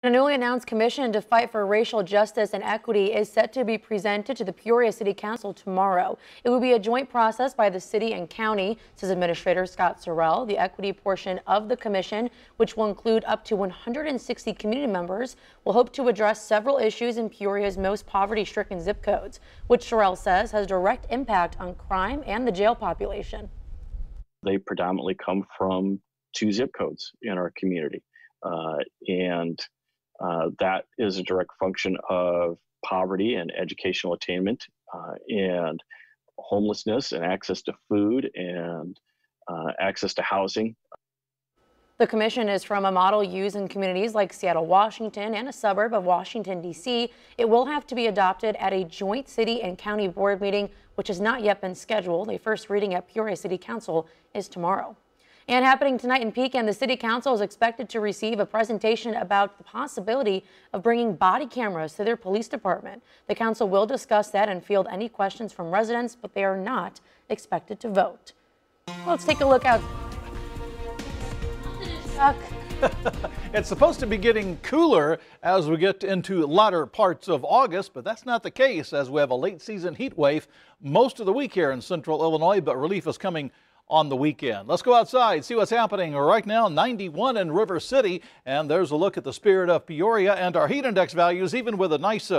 A newly announced commission to fight for racial justice and equity is set to be presented to the Peoria City Council tomorrow. It will be a joint process by the city and county, says Administrator Scott Sorrell. The equity portion of the commission, which will include up to 160 community members, will hope to address several issues in Peoria's most poverty-stricken zip codes, which Sorrell says has direct impact on crime and the jail population. They predominantly come from 2 zip codes in our community, that is a direct function of poverty and educational attainment, and homelessness and access to food and access to housing. The commission is from a model used in communities like Seattle, Washington, and a suburb of Washington, D.C. It will have to be adopted at a joint city and county board meeting, which has not yet been scheduled. A first reading at Peoria City Council is tomorrow. And happening tonight in Pekin, the City Council is expected to receive a presentation about the possibility of bringing body cameras to their police department. The council will discuss that and field any questions from residents, but they are not expected to vote. Let's take a look out. Chuck. It's supposed to be getting cooler as we get into latter parts of August, but that's not the case as we have a late season heat wave most of the week here in central Illinois, but relief is coming on the weekend. Let's go outside, see what's happening right now. 91 in River City, and there's a look at the spirit of Peoria and our heat index values. Even with a nice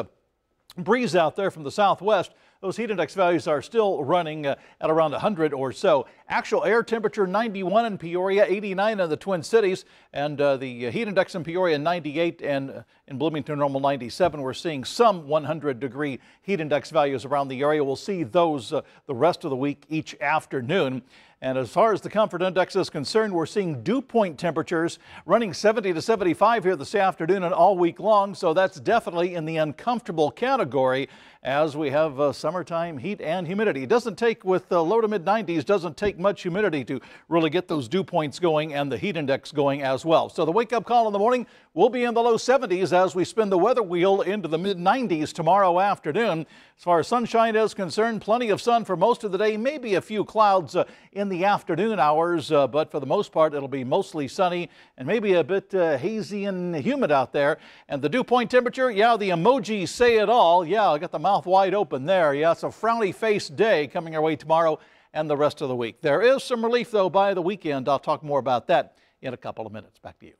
breeze out there from the southwest, those heat index values are still running at around 100 or so. Actual air temperature 91 in Peoria, 89 in the Twin Cities, and the heat index in Peoria 98, and in Bloomington normal 97. We're seeing some 100-degree heat index values around the area. We'll see those the rest of the week each afternoon. And as far as the comfort index is concerned, we're seeing dew point temperatures running 70 to 75 here this afternoon and all week long. So that's definitely in the uncomfortable category as we have summertime heat and humidity. It doesn't take, with low to mid 90s, doesn't take much humidity to really get those dew points going and the heat index going as well. So the wake up call in the morning will be in the low 70s as we spin the weather wheel into the mid 90s tomorrow afternoon. As far as sunshine is concerned, plenty of sun for most of the day, maybe a few clouds in the afternoon hours, but for the most part it'll be mostly sunny and maybe a bit hazy and humid out there. And the dew point temperature, yeah, the emojis say it all. Yeah, I got the mouth wide open there. Yeah, it's a frowny face day coming our way tomorrow and the rest of the week. There is some relief though by the weekend. I'll talk more about that in a couple of minutes. Back to you.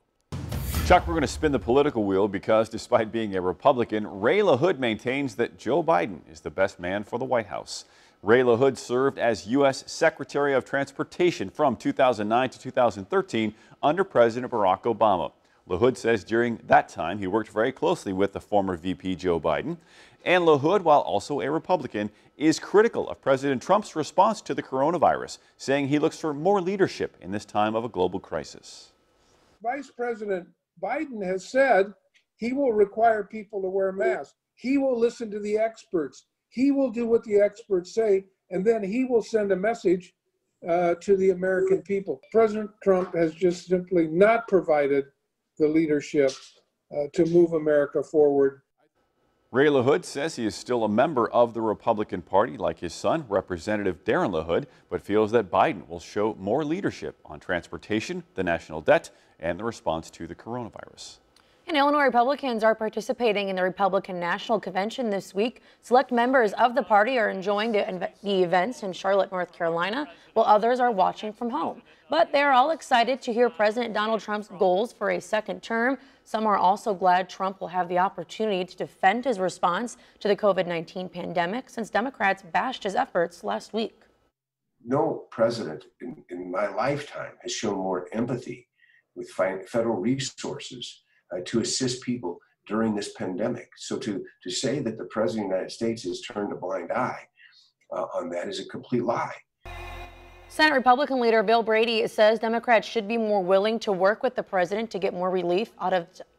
Chuck, we're going to spin the political wheel because despite being a Republican, Ray LaHood maintains that Joe Biden is the best man for the White House. Ray LaHood served as U.S. Secretary of Transportation from 2009 to 2013 under President Barack Obama. LaHood says during that time he worked very closely with the former VP Joe Biden. And LaHood, while also a Republican, is critical of President Trump's response to the coronavirus, saying he looks for more leadership in this time of a global crisis. Vice President Biden has said he will require people to wear masks. He will listen to the experts. He will do what the experts say, and then he will send a message to the American people. President Trump has just simply not provided the leadership to move America forward. Ray LaHood says he is still a member of the Republican Party like his son, Representative Darren LaHood, but feels that Biden will show more leadership on transportation, the national debt, and the response to the coronavirus. And Illinois Republicans are participating in the Republican National Convention this week. Select members of the party are enjoying the events in Charlotte, North Carolina, while others are watching from home. But they are all excited to hear President Donald Trump's goals for a second term. Some are also glad Trump will have the opportunity to defend his response to the COVID-19 pandemic, since Democrats bashed his efforts last week. No president in my lifetime has shown more empathy with federal resources to assist people during this pandemic. So to say that the President of the United States has turned a blind eye on that is a complete lie. Senate Republican leader Bill Brady says Democrats should be more willing to work with the president to get more relief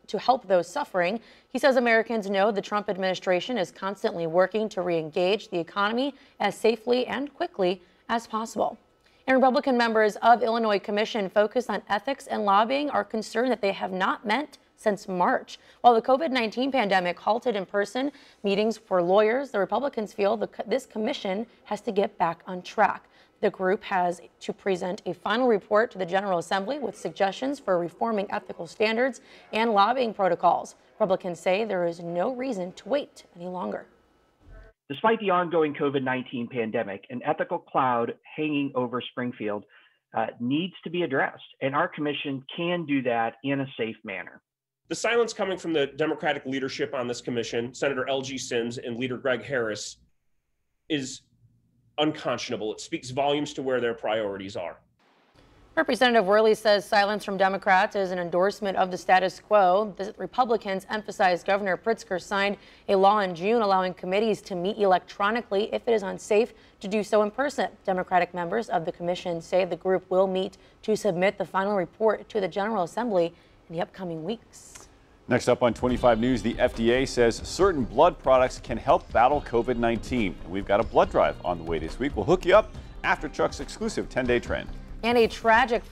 to help those suffering. He says Americans know the Trump administration is constantly working to re-engage the economy as safely and quickly as possible. And Republican members of Illinois Commission focused on ethics and lobbying are concerned that they have not met since March. While the COVID-19 pandemic halted in-person meetings for lawyers, the Republicans feel this commission has to get back on track. The group has to present a final report to the General Assembly with suggestions for reforming ethical standards and lobbying protocols. Republicans say there is no reason to wait any longer. Despite the ongoing COVID-19 pandemic, an ethical cloud hanging over Springfield needs to be addressed, and our commission can do that in a safe manner. The silence coming from the Democratic leadership on this commission, Senator L.G. Sims and Leader Greg Harris, is unconscionable. It speaks volumes to where their priorities are. Representative Worley says silence from Democrats is an endorsement of the status quo. The Republicans emphasized Governor Pritzker signed a law in June allowing committees to meet electronically if it is unsafe to do so in person. Democratic members of the commission say the group will meet to submit the final report to the General Assembly in the upcoming weeks. Next up on 25 News, the FDA says certain blood products can help battle COVID-19. And we've got a blood drive on the way this week. We'll hook you up after Chuck's exclusive 10-day trend. And a tragic